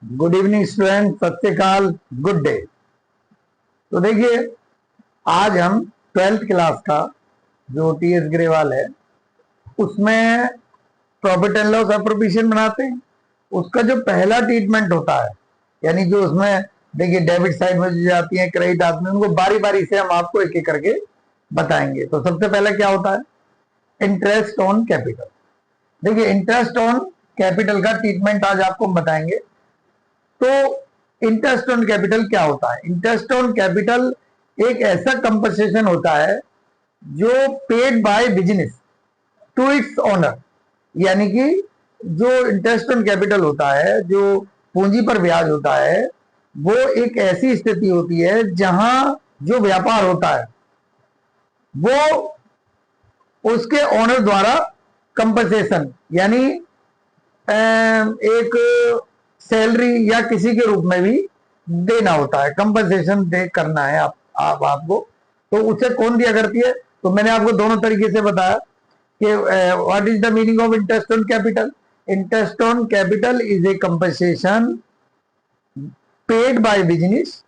Good evening student, सत श्री अकाल, good day. तो देखिए, आज हम 12th क्लास का जो टीएस ग्रेवाल है उसमें प्रॉफिट एंड लॉस एप्रोप्रिएशन बनाते हैं। उसका जो पहला ट्रीटमेंट होता है, यानी जो उसमें देखिए डेबिट साइड में जो जाती है, क्रेडिट आती है, उनको बारी बारी से हम आपको एक एक करके बताएंगे। तो सबसे पहले क्या होता है? Interest on capital. देखिए, इंटरेस्ट ऑन कैपिटल का ट्रीटमेंट आज आपको हम बताएंगे। तो इंटरेस्ट ऑन कैपिटल क्या होता है? इंटरेस्ट ऑन कैपिटल एक ऐसा कंपनसेशन होता है जो paid by business to its owner, यानी कि जो इंटरेस्ट ऑन कैपिटल होता है, जो पूंजी पर ब्याज होता है, वो एक ऐसी स्थिति होती है जहां जो व्यापार होता है वो उसके ओनर द्वारा कंपनसेशन, यानी एक सैलरी या किसी के रूप में भी देना होता है, कंपनसेशन दे करना है आपको। तो उसे कौन दिया करती है? तो मैंने आपको दोनों तरीके से बताया कि what is the meaning of interest on capital. Interest on capital is a compensation paid by business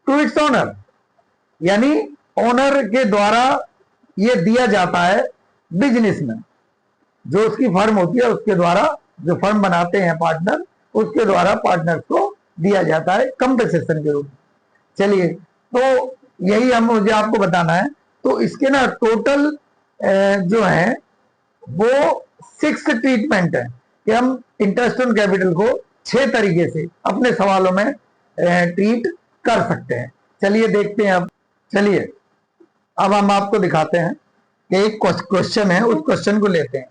to its owner, यानी ओनर के द्वारा ये दिया जाता है बिजनेस में, जो उसकी फर्म होती है उसके द्वारा, जो फर्म बनाते हैं पार्टनर, उसके द्वारा पार्टनर को दिया जाता है कंपनसेशन के रूप में। चलिए, तो यही हम मुझे आपको बताना है। तो इसके ना टोटल जो है वो 6 ट्रीटमेंट है कि हम इंटरेस्ट ऑन कैपिटल को 6 तरीके से अपने सवालों में ट्रीट कर सकते हैं। चलिए देखते हैं। अब हम आपको दिखाते हैं कि एक क्वेश्चन है, उस क्वेश्चन को लेते हैं।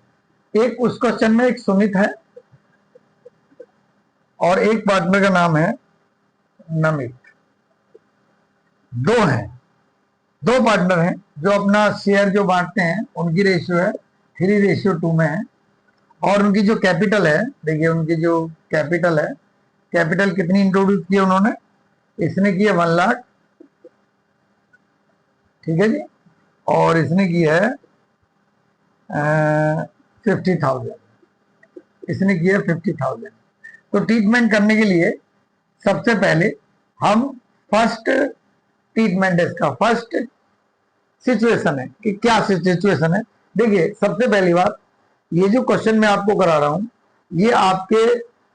एक उस क्वेश्चन में एक सुमित है और एक पार्टनर का नाम है नमित। दो पार्टनर हैं जो अपना शेयर जो बांटते हैं, उनकी रेशियो है 3:2 में है। और उनकी जो कैपिटल है, देखिए उनकी जो कैपिटल है, कैपिटल कितनी इंट्रोड्यूस की उन्होंने? इसने की है 1 लाख, ठीक है जी, और इसने की है 50,000, इसने की है 50,000। तो ट्रीटमेंट करने के लिए सबसे पहले हम फर्स्ट ट्रीटमेंट, इसका फर्स्ट सिचुएशन है कि क्या सिचुएशन है। देखिए, सबसे पहली बात, ये जो क्वेश्चन मैं आपको करा रहा हूं, ये आपके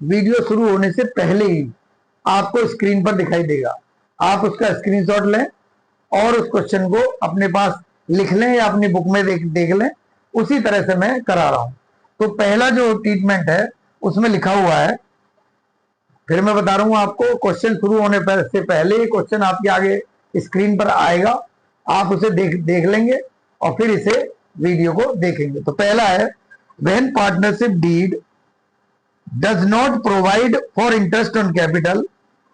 वीडियो शुरू होने से पहले ही आपको स्क्रीन पर दिखाई देगा। आप उसका स्क्रीनशॉट लें और उस क्वेश्चन को अपने पास लिख लें या अपनी बुक में देख लें। उसी तरह से मैं करा रहा हूं। तो पहला जो ट्रीटमेंट है उसमें लिखा हुआ है, फिर मैं बता रहा हूं आपको, क्वेश्चन शुरू होने से पहले क्वेश्चन आपके आगे स्क्रीन पर आएगा, आप उसे देख लेंगे और फिर इसे वीडियो को देखेंगे। तो पहला है, when partnership deed does not provide for interest on capital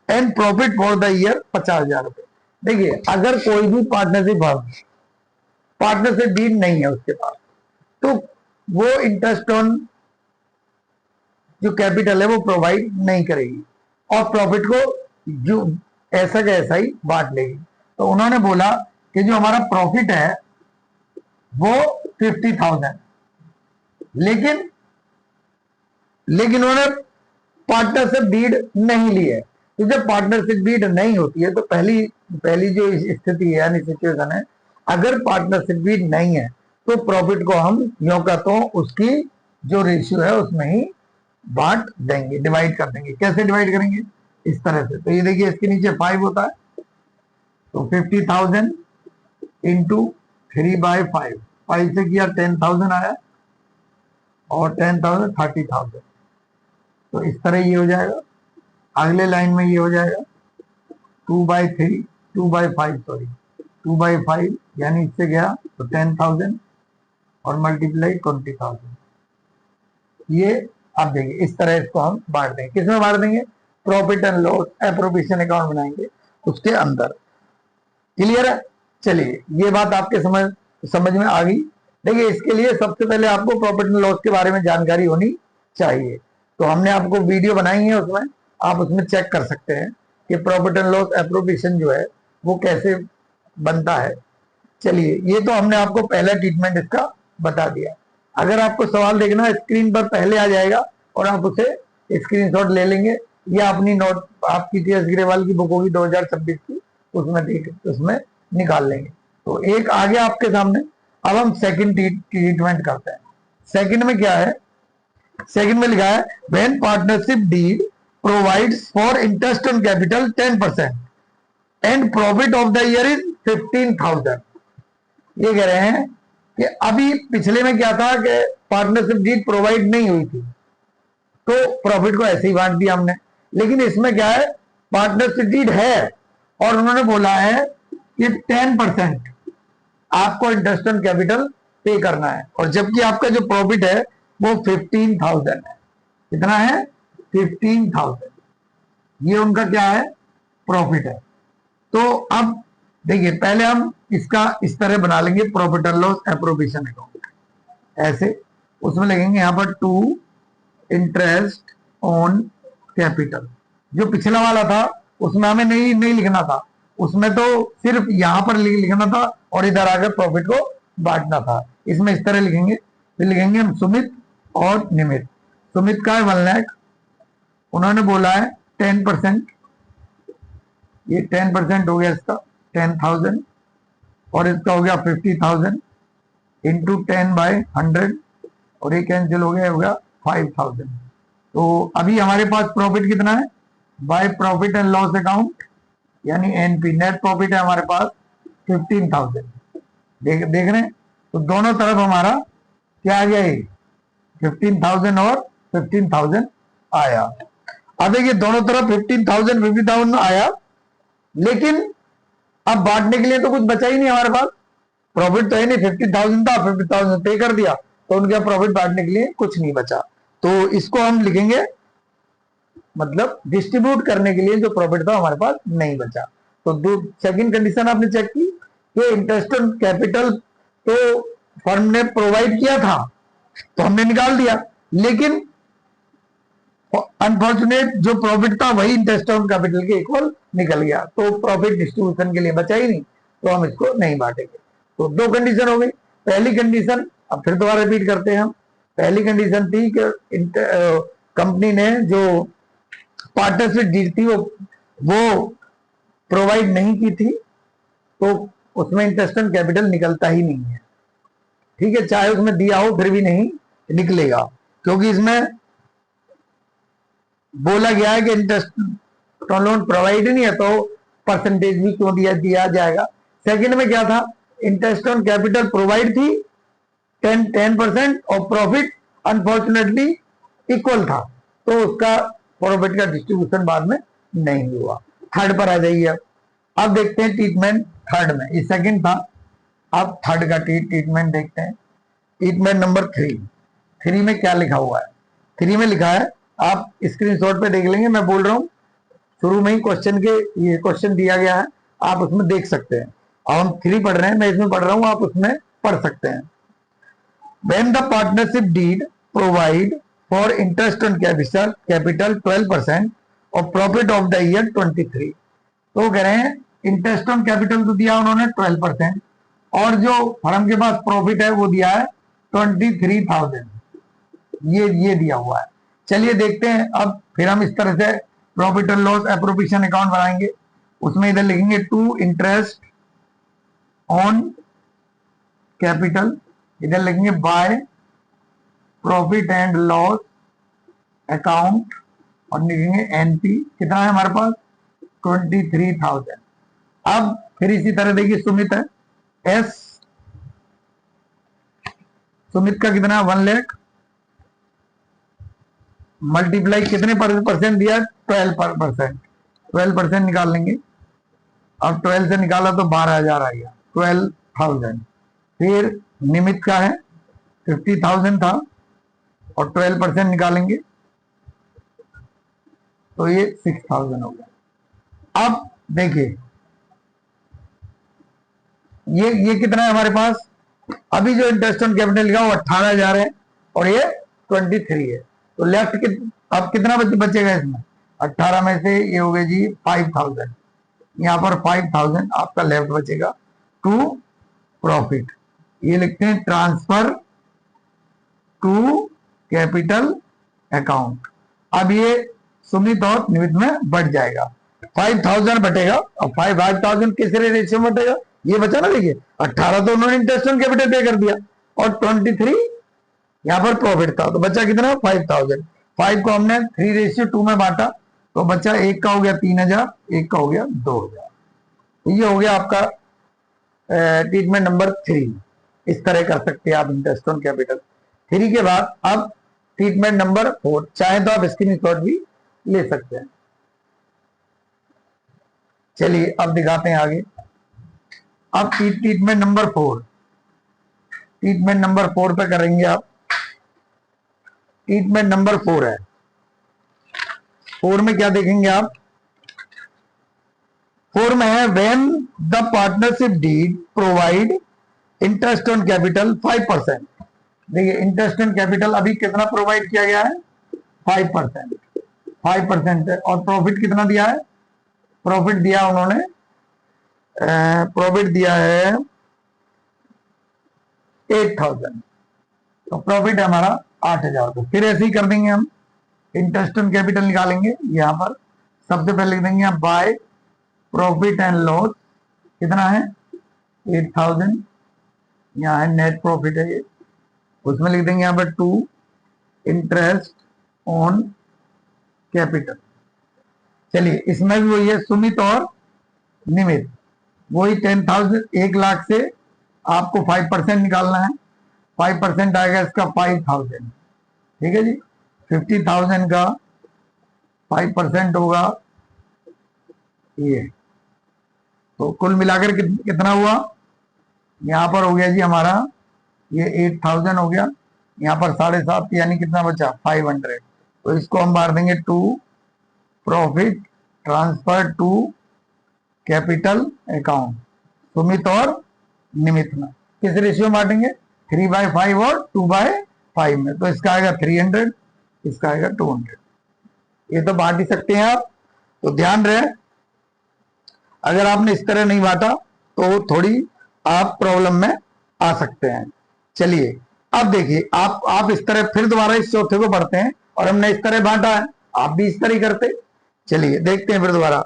and profit for the year 50,000 रुपए। देखिए, अगर कोई भी पार्टनरशिप डीड नहीं है उसके पास, तो वो इंटरेस्ट ऑन जो कैपिटल है वो प्रोवाइड नहीं करेगी और प्रॉफिट को जो ऐसा का ऐसा ही बांट लेगी। तो उन्होंने बोला कि जो हमारा प्रॉफिट है वो 50,000, लेकिन उन्होंने पार्टनरशिप डीड नहीं ली है। तो जब पार्टनरशिप डीड नहीं होती है तो पहली जो स्थिति है, यानी सिचुएशन है, अगर पार्टनरशिप डीड नहीं है तो प्रॉफिट को हम यूं का तो उसकी जो रेशियो है उसमें ही बांट देंगे, डिवाइड कर देंगे। कैसे डिवाइड करेंगे? इस तरह से। तो ये देखिए, इसके नीचे 5 होता है, तो 50,000 इंटू 3/5, 5 से किया 10,000 आया और 10,000 30,000। तो इस तरह ये हो जाएगा। अगले लाइन में ये हो जाएगा 2/5, यानी इससे गया तो 10,000 और मल्टीप्लाई 20,000। ये आप देखिए, इस तरह इसको हम बांट देंगे। किसमें बांट देंगे? Profit and loss appropriation account बनाएंगे उसके अंदर। क्लियर है? चलिए, ये बात आपके समझ में आ गई। देखिए, इसके लिए सबसे पहले आपको प्रॉफिट एंड लॉस के बारे में जानकारी होनी चाहिए। तो हमने आपको वीडियो बनाई है, उसमें आप उसमें चेक कर सकते हैं कि प्रॉफिट एंड लॉस एप्रोप्रिएशन जो है वो कैसे बनता है। चलिए, ये तो हमने आपको पहला ट्रीटमेंट इसका बता दिया। अगर आपको सवाल देखना है, स्क्रीन पर पहले आ जाएगा और आप उसे स्क्रीनशॉट ले लेंगे या अपनी नोट आपकी टीएस ग्रेवाल की बुक होगी 2026 की, उसमें निकाल लेंगे। तो एक आगे आपके सामने। अब हम सेकंड ट्रीटमेंट करते हैं। सेकंड में क्या है? सेकंड में लिखा है when partnership deed provides for interest on capital 10% and profit of the year is 15,000। ये कह रहे हैं कि अभी पिछले में क्या था कि पार्टनरशिप डीड प्रोवाइड नहीं हुई थी तो प्रॉफिट को ऐसे ही बांट दिया हमने। लेकिन इसमें क्या है, पार्टनरशिप डीड है और उन्होंने बोला है कि 10% आपको इंटरेस्ट ऑन कैपिटल पे करना है, और जबकि आपका जो प्रॉफिट है वो 15,000 है। कितना है? 15,000। ये उनका क्या है? प्रॉफिट है। तो अब देखिए, पहले हम इसका इस तरह बना लेंगे profit and loss appropriation account. ऐसे उसमें लगेंगे यहां पर टू इंटरेस्ट ऑन कैपिटल। जो पिछला वाला था उसमें हमें नहीं लिखना था, उसमें तो सिर्फ यहां पर लिखना था और इधर आकर प्रॉफिट को बांटना था। इसमें इस तरह लिखेंगे। फिर लिखेंगे हम सुमित और निमित। सुमित का है 1 लाख, उन्होंने बोला है 10%, ये 10% हो गया इसका 10,000, और इसका हो गया 50,000 इंटू 10/100, और ये कैंसिल हो गया 5,000। तो अभी हमारे पास प्रॉफिट कितना है? By profit and loss account यानी एनपी, नेट प्रॉफिट है हमारे पास 15,000। देख रहे हैं? तो दोनों तरफ हमारा क्या आ गया? 15,000 और 15,000 आया। अब देखिए, दोनों तरफ 15,000 50,000 आया, लेकिन अब बांटने के लिए तो कुछ बचा ही नहीं हमारे पास। प्रॉफिट तो है नहीं, 50,000 था, 50,000 पे कर दिया, तो उनका प्रॉफिट बांटने के लिए कुछ नहीं बचा। तो इसको हम लिखेंगे, मतलब डिस्ट्रीब्यूट करने के लिए जो प्रॉफिट था हमारे पास नहीं बचा। तो सेकंड कंडीशन आपने चेक की कि इंटरेस्ट ऑन कैपिटल तो फर्म ने प्रोवाइड किया था तो हमने निकाल दिया, लेकिन अनफॉर्चुनेट जो प्रॉफिट था वही इंटरेस्ट ऑन कैपिटल के इक्वल निकल गया, तो प्रॉफिट डिस्ट्रीब्यूशन के लिए बचा ही नहीं, तो हम इसको नहीं बांटेंगे। तो दो कंडीशन हो गई। पहली कंडीशन, अब फिर दोबारा रिपीट करते हैं हम। पहली कंडीशन थी कि कंपनी ने जो पार्टनरशिप डीड थी वो प्रोवाइड नहीं की थी, तो उसमें इंटरेस्ट ऑन कैपिटल निकलता ही नहीं है। ठीक है, चाहे उसमें दिया हो फिर भी नहीं निकलेगा, क्योंकि इसमें बोला गया है कि इंटरेस्ट लोन प्रोवाइड नहीं है तो परसेंटेज भी क्यों दिया जाएगा। सेकंड में क्या था? इंटरेस्ट ऑन कैपिटल प्रोवाइड थी 10% और प्रॉफिट अनफॉर्चुनेटली इक्वल था, तो उसका प्रॉफिट का डिस्ट्रीब्यूशन बाद में नहीं हुआ। थर्ड पर आ जाइए। अब देखते हैं ट्रीटमेंट थर्ड में। ये सेकंड था, अब थर्ड का ट्रीटमेंट देखते हैं। ट्रीटमेंट नंबर 3 में क्या लिखा हुआ है? 3 में लिखा है, आप स्क्रीनशॉट पे देख लेंगे, मैं बोल रहा हूं शुरू में ही ये क्वेश्चन दिया गया है, आप उसमें देख सकते हैं। अब हम 3 पढ़ रहे हैं, मैं इसमें पढ़ रहा हूं, आप उसमें पढ़ सकते हैं। When the partnership deed provide for interest on capital 12% और प्रॉफिट ऑफ द ईयर 23, तो कह रहे हैं इंटरेस्ट ऑन कैपिटल तो दिया उन्होंने 12% और जो फर्म के पास प्रॉफिट है वो दिया है 23,000, ये दिया हुआ है। चलिए देखते हैं। अब फिर हम इस तरह से profit and loss appropriation account बनाएंगे। उसमें इधर लिखेंगे टू इंटरेस्ट ऑन कैपिटल, इधर लिखेंगे by profit and loss account और लिखेंगे एनपी। कितना है हमारे पास? 23,000। अब फिर इसी तरह देखिए, सुमित है एस, सुमित का कितना? 1 लाख मल्टीप्लाई कितने परसेंट दिया? 12%। 12% निकाल लेंगे। अब 12 से निकाला तो 12,000 आ गया, 12,000। फिर निमित का है 50,000 था और 12% निकालेंगे तो ये 6,000 हो गया। अब देखिए ये कितना है हमारे पास? अभी जो इंटरेस्ट ऑन कैपिटल लिखा वो 18,000 है और ये 23 है, तो लेफ्ट अब कितना बचेगा इसमें? 18 में से ये हो गए जी 5,000, यहां पर 5,000 आपका लेफ्ट बचेगा टू प्रॉफिट। ये लिखते हैं ट्रांसफर टू कैपिटल अकाउंट। अब ये सुमित और निमित में बढ़ जाएगा। 5000 बटेगा और 5000 किस रेशियो में बटेगा, ये बचा ना, देखिए 18 तो उन्होंने इंटरेस्ट ऑन कैपिटल पे कर दिया और 23 यहाँ पर प्रॉफिट था, तो बचा कितना 5000। 5 को हमने 3:2 में बांटा तो बचा एक का हो गया 3000, एक का हो गया 2000। ये हो गया आपका ट्रीटमेंट नंबर 3। इस तरह कर सकते हैं आप इंटरेस्ट ऑन कैपिटल। 3 के बाद अब ट्रीटमेंट नंबर 4, चाहे तो आप स्क्रीनशॉट भी ले सकते हैं। चलिए अब दिखाते हैं आगे। अब ट्रीटमेंट नंबर 4, ट्रीटमेंट नंबर 4 पे करेंगे आप। ट्रीटमेंट नंबर 4 है। 4 में क्या देखेंगे आप, 4 में है when the partnership deed provide interest on capital 5%। देखिए इंटरेस्ट ऑन कैपिटल अभी कितना प्रोवाइड किया गया है, 5%। 5% है और प्रॉफिट कितना दिया है, प्रॉफिट दिया उन्होंने, प्रॉफिट दिया है 8000, तो प्रॉफिट है हमारा 8000। तो फिर ऐसे ही कर देंगे हम, इंटरेस्ट ऑन कैपिटल निकालेंगे। यहां पर सबसे पहले लिख देंगे बाय प्रॉफिट एंड लॉस, कितना है 8000, यहाँ है नेट प्रॉफिट है ये, उसमें लिख देंगे यहाँ पर 2 इंटरेस्ट ऑन कैपिटल। चलिए इसमें भी वही है, सुमित और निमित, वही 10,000, 1 लाख से आपको 5% निकालना है। 5% आएगा इसका 5000, ठीक है जी। 50,000 का 5% होगा ये, तो कुल मिलाकर कितना हुआ, यहां पर हो गया जी हमारा ये 8000 हो गया, यहाँ पर 7.5 यानी कितना बचा 500। तो इसको हम बांट देंगे to profit transfer to capital account, Sumit और निमित में। किस रेशियो में बांटेंगे, 3/5 और 2/5 में। तो इसका आएगा 300, इसका आएगा 200। ये तो बांट ही सकते हैं आप। तो ध्यान रहे, अगर आपने इस तरह नहीं बांटा तो थोड़ी आप प्रॉब्लम में आ सकते हैं। चलिए अब देखिए, आप इस तरह फिर दोबारा इस चौथे को पढ़ते हैं और हमने इस तरह बांटा है, आप भी इस तरह ही करते। चलिए देखते हैं फिर दोबारा।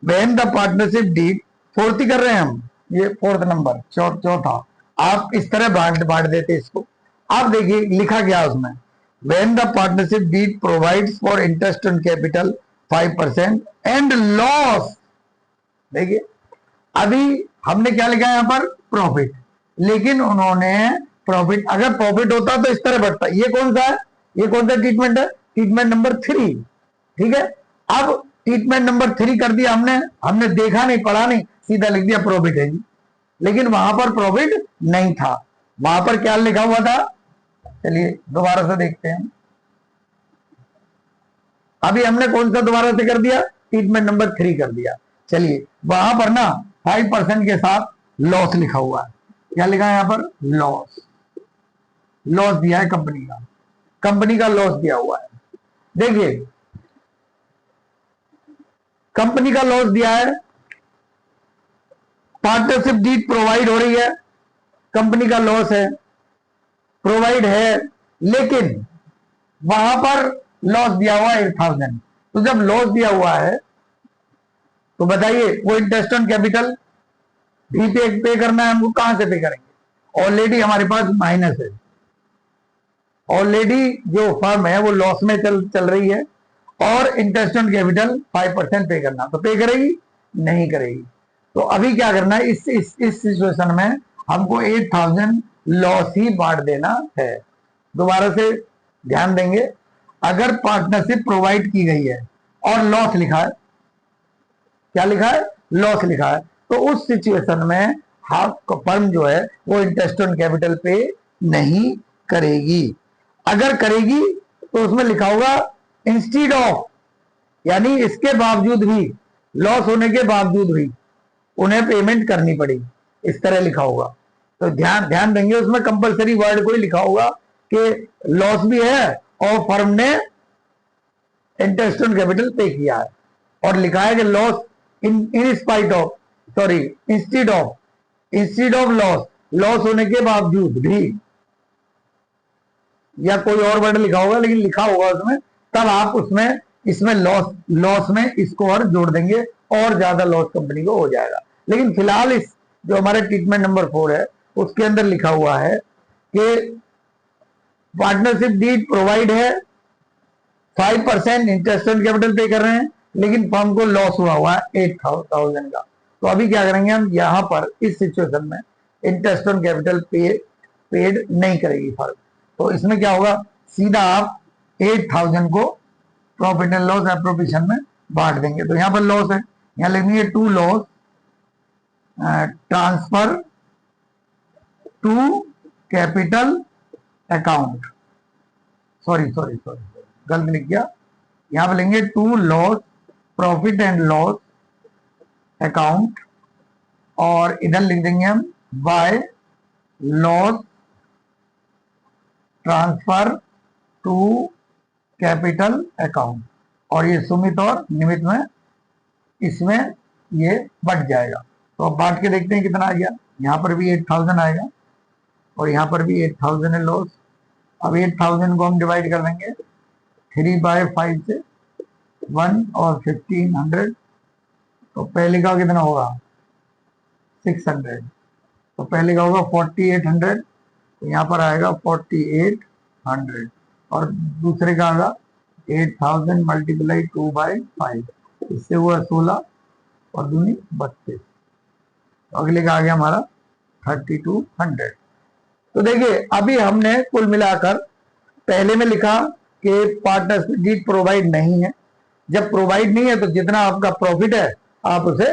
When the partnership deed, fourth ही कर रहे हैं हम, ये 4th नंबर, चौथा। आप इस तरह बांट देते इसको। आप देखिए लिखा गया उसमें, when the partnership deed provides for interest on capital 5% and loss. देखिए अभी हमने क्या लिखा है यहाँ पर, प्रॉफिट, लेकिन उन्होंने प्रॉफिट, अगर प्रॉफिट होता तो इस तरह बढ़ता। ये कौन सा है, ये कौन सा ट्रीटमेंट है, ट्रीटमेंट नंबर 3, ठीक है। अब ट्रीटमेंट नंबर 3 कर दिया हमने देखा नहीं, पढ़ा नहीं, सीधा लिख दिया प्रॉफिट है जी, लेकिन वहां पर प्रॉफिट नहीं था, वहां पर क्या लिखा हुआ था। चलिए दोबारा से देखते हैं। अभी हमने कौन सा दोबारा से कर दिया, ट्रीटमेंट नंबर 3 कर दिया। चलिए वहां पर ना 5% के साथ लॉस लिखा हुआ है। क्या लिखा है यहाँ पर, लॉस, लॉस दिया है कंपनी का लॉस दिया हुआ है। देखिए कंपनी का लॉस दिया है, पार्टनरशिप डीड प्रोवाइड हो रही है, कंपनी का लॉस है, प्रोवाइड है, लेकिन वहां पर लॉस दिया हुआ है 8000। तो जब लॉस दिया हुआ है तो बताइए वो इंटरेस्ट ऑन कैपिटल भी पे करना है हमको, कहां से पे करेंगे, ऑलरेडी हमारे पास माइनस है, ऑलरेडी जो फर्म है वो लॉस में चल रही है और इंटरेस्ट ऑन कैपिटल 5% पे करना, तो पे करेगी नहीं करेगी। तो अभी क्या करना है, इस सिचुएशन में हमको 8000 लॉस ही बांट देना है। दोबारा से ध्यान देंगे, अगर पार्टनरशिप प्रोवाइड की गई है और लॉस लिखा है, क्या लिखा है, लॉस लिखा है, तो उस सिचुएशन में फर्म जो है वो इंटरेस्ट ऑन कैपिटल पे नहीं करेगी। अगर करेगी तो उसमें लिखा होगा इंस्टीड ऑफ, यानी इसके बावजूद भी, लॉस होने के बावजूद भी उन्हें पेमेंट करनी पड़ेगी, इस तरह लिखा होगा। तो ध्यान देंगे, उसमें कंपलसरी वर्ड को ही लिखा होगा कि लॉस भी है और फर्म ने इंटरेस्ट ऑन कैपिटल पे किया है, और लिखा है कि loss in spite of, sorry instead of loss होने के बावजूद भी, या कोई और वर्ड लिखा होगा, लेकिन लिखा होगा उसमें, तब आप उसमें इसमें लॉस लॉस में इसको और जोड़ देंगे और ज्यादा लॉस कंपनी को हो जाएगा। लेकिन फिलहाल इस जो हमारे ट्रीटमेंट नंबर 4 है उसके अंदर लिखा हुआ है कि पार्टनरशिप डीड प्रोवाइड है 5% इंटरेस्ट ऑन कैपिटल पे कर रहे हैं, लेकिन फर्म को लॉस हुआ है 8,000 का। तो अभी क्या करेंगे हम, यहां पर इस सिचुएशन में इंटरेस्ट ऑन कैपिटल पेड नहीं करेगी फर्म। तो इसमें क्या होगा, सीधा आप 8,000 को प्रॉफिट एंड लॉस एप्रोप्रिएशन में बांट देंगे। तो यहाँ पर लॉस है, यहाँ लिखेंगे to loss transfer to capital account, sorry गलत लिख गया, यहां पर लेंगे to loss profit and loss account, और इधर लिख देंगे हम by loss transfer to capital account. और ये सुमित और निमित में इसमें ये बढ़ जाएगा। तो अब बांट के देखते हैं कितना आ गया। यहाँ पर भी 8,000 आएगा और यहाँ पर भी 8,000 है लॉस। अब 8,000 को हम डिवाइड कर देंगे 3/5 से, 1 और 1500, तो पहले का कितना होगा 600, तो पहले का होगा 4800, तो यहाँ पर आएगा 4800, और दूसरे का आएगा 8,000 मल्टीप्लाई 2/5, इससे हुआ 16 और दूनी 32, तो अगले का आ गया हमारा 3200। तो देखिए अभी हमने कुल मिलाकर पहले में लिखा कि पार्टनरशिप डीड प्रोवाइड नहीं है। जब प्रोवाइड नहीं है तो जितना आपका प्रॉफिट है आप उसे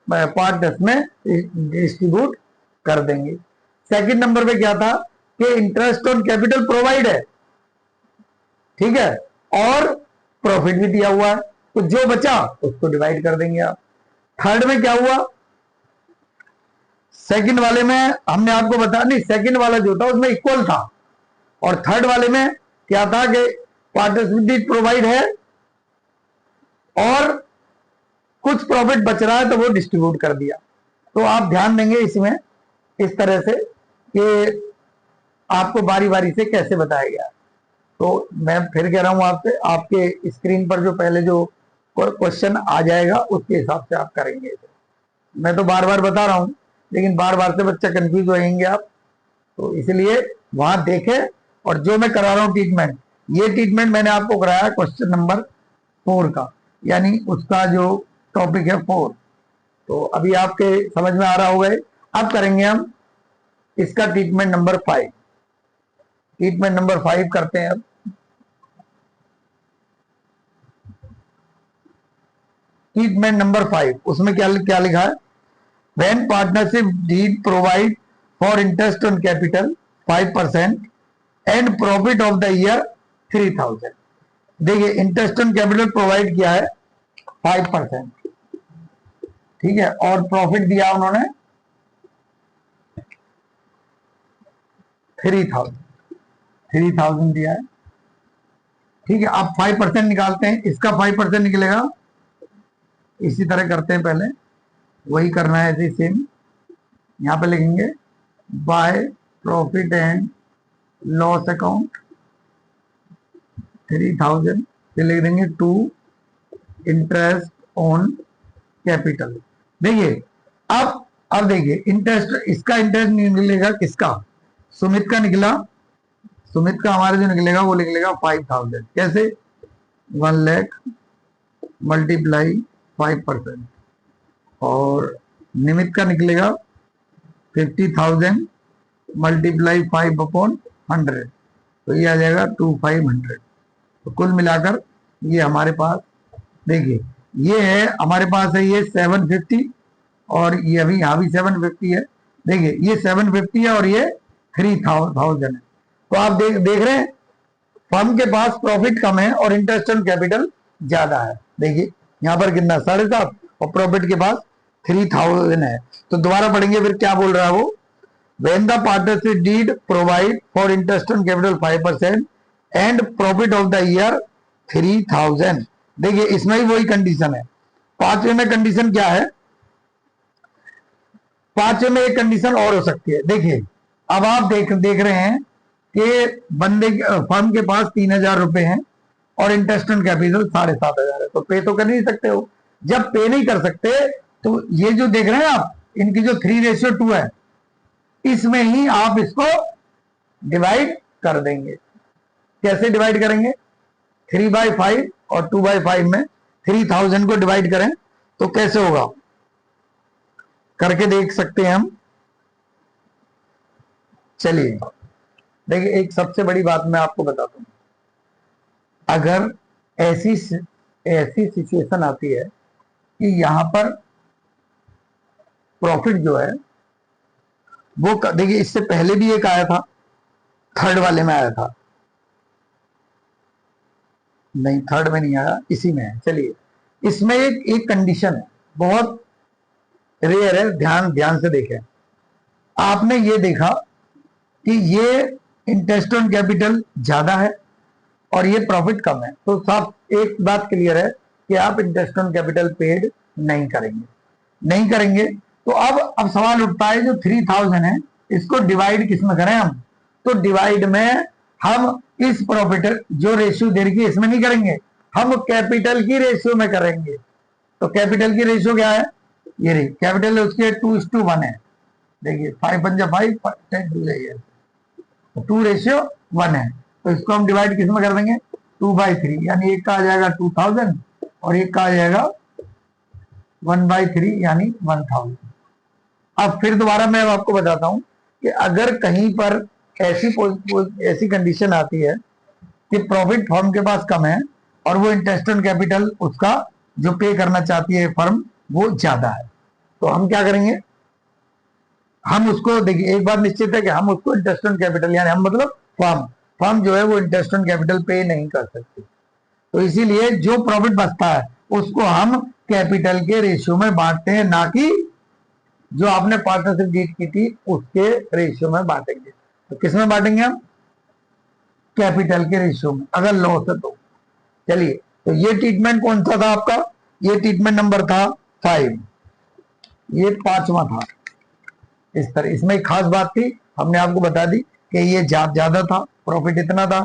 पार्टनर्स में डिस्ट्रीब्यूट कर देंगे। सेकंड नंबर पे क्या था कि इंटरेस्ट ऑन कैपिटल प्रोवाइड है, ठीक है, और प्रॉफिट भी दिया हुआ है, तो जो बचा उसको डिवाइड कर देंगे आप। थर्ड में क्या हुआ, सेकंड वाले में हमने आपको बताया नहीं, सेकंड वाला जो था उसमें इक्वल था, और थर्ड वाले में क्या था कि पार्टनरशिप डीड प्रोवाइड है और कुछ प्रॉफिट बच रहा है तो वो डिस्ट्रीब्यूट कर दिया। तो आप ध्यान देंगे इसमें इस तरह से कि आपको बारी बारी से कैसे बताया गया। तो मैं फिर कह रहा हूं आपसे, आपके स्क्रीन पर जो पहले जो क्वेश्चन आ जाएगा उसके हिसाब से आप करेंगे। मैं तो बार बार बता रहा हूं लेकिन बार बार से बच्चा कंफ्यूज हो जाएंगे आप, तो इसलिए वहां देखें। और जो मैं करा रहा हूं ट्रीटमेंट, ये ट्रीटमेंट मैंने आपको कराया क्वेश्चन नंबर 4 का, यानी उसका जो टॉपिक है 4। तो अभी आपके समझ में आ रहा होगा। अब करेंगे हम इसका ट्रीटमेंट नंबर 5। ट्रीटमेंट नंबर 5 करते हैं अब। ट्रीटमेंट नंबर 5 उसमें क्या क्या लिखा है, when partnership deed provide for interest on capital 5% and profit of the year 3,000। देखिए इंटरेस्ट ऑन कैपिटल प्रोवाइड किया है 5%, ठीक है, और प्रॉफिट दिया उन्होंने 3,000 दिया है, ठीक है। अब 5% निकालते हैं, इसका 5% निकलेगा, इसी तरह करते हैं, पहले वही करना है ऐसे सेम। यहां पे लिखेंगे by profit and loss account 3,000, फिर लिख देंगे टू इंटरेस्ट ऑन कैपिटल। देखिए अब देखिए इंटरेस्ट, इसका इंटरेस्ट निकलेगा किसका, सुमित का निकला, सुमित का हमारे जो निकलेगा वो निकलेगा 5,000। कैसे, 1 लाख मल्टीप्लाई 5%, और निमित का निकलेगा 50,000 मल्टीप्लाई 5/100, तो ये आ जाएगा 2,500। तो कुल मिलाकर ये हमारे पास, देखिए ये है हमारे पास है ये 750, और ये अभी यहाँ भी 750 है। देखिए ये 750 है और ये 3,000 है। तो आप देख रहे हैं फर्म के पास प्रॉफिट कम है और इंटरेस्ट ऑन कैपिटल ज्यादा है। देखिए यहाँ पर कितना 7.5 और प्रॉफिट के पास 3,000 है। तो दोबारा पढ़ेंगे फिर क्या बोल रहा है वो, when the partnership deed provide for interest on capital 5% and profit of the year 3,000। देखिए इसमें ही वही कंडीशन है। पांचवे में कंडीशन क्या है, पांचवे में एक कंडीशन और हो सकती है। देखिए अब आप देख रहे हैं कि बंदे फर्म के पास 3,000 रुपए हैं और इंटरेस्ट ऑन कैपिटल 7,500 है, तो पे तो कर नहीं सकते हो। जब पे नहीं कर सकते तो ये जो देख रहे हैं आप, इनकी जो 3:2 है, इसमें ही आप इसको डिवाइड कर देंगे। कैसे डिवाइड करेंगे? 3/5 और 2/5 में 3,000 को डिवाइड करें तो कैसे होगा, करके देख सकते हैं हम। चलिए देखिए, एक सबसे बड़ी बात मैं आपको बताता हूं। अगर ऐसी सिचुएशन आती है कि यहां पर प्रॉफिट जो है वो, देखिए इससे पहले भी एक आया था, थर्ड वाले में आया था, नहीं थर्ड में नहीं आया, इसी में है। चलिए, इसमें एक कंडीशन है, बहुत रेयर है, ध्यान से देखें। आपने ये देखा कि ये इंटरेस्ट ऑन कैपिटल ज्यादा है और ये प्रॉफिट कम है, तो साफ एक बात क्लियर है कि आप इंटरेस्ट ऑन कैपिटल पेड नहीं करेंगे। तो अब सवाल उठता है, जो 3,000 है इसको डिवाइड किस में करें हम? तो डिवाइड में हम इस प्रॉफिट जो रेशियो दे रही है इसमें नहीं करेंगे, हम कैपिटल की रेशियो में करेंगे। तो कैपिटल की रेशियो क्या है? ये रही कैपिटल, उसके 2:1 है। देखिए 5 × 5 10 2 2:1 है, तो इसको हम डिवाइड किस में कर देंगे? 2/3, यानी एक का आ जाएगा 2,000 और एक का आ जाएगा 1/3 यानी 1,000। अब फिर दोबारा मैं आपको बताता हूं कि अगर कहीं पर ऐसी कंडीशन आती है कि प्रॉफिट फर्म के पास कम है और वो इंटरेस्ट ऑन कैपिटल उसका जो पे करना चाहती है फर्म वो ज्यादा है, तो हम क्या करेंगे? हम उसको, देखिए एक बात निश्चित है कि हम उसको इंटरेस्ट ऑन कैपिटल, यानी हम मतलब फर्म जो है वो इंटरेस्ट ऑन कैपिटल पे नहीं कर सकती, तो इसीलिए जो प्रॉफिट बचता है उसको हम कैपिटल के रेशियो में बांटते हैं, ना कि जो आपने पार्टनरशिप डीड की थी उसके रेशियो में बांटेंगे। तो किस में बांटेंगे हम? कैपिटल के रेशियो में, अगर लॉस है तो। चलिए, तो ये ट्रीटमेंट कौन सा था आपका? ये ट्रीटमेंट नंबर था 5, ये 5वां था। इस तरह इसमें एक खास बात थी, हमने आपको बता दी कि ये ज्यादा था, प्रॉफिट इतना था,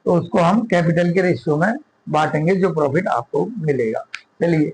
तो उसको हम कैपिटल के रेशियो में बांटेंगे जो प्रॉफिट आपको मिलेगा। चलिए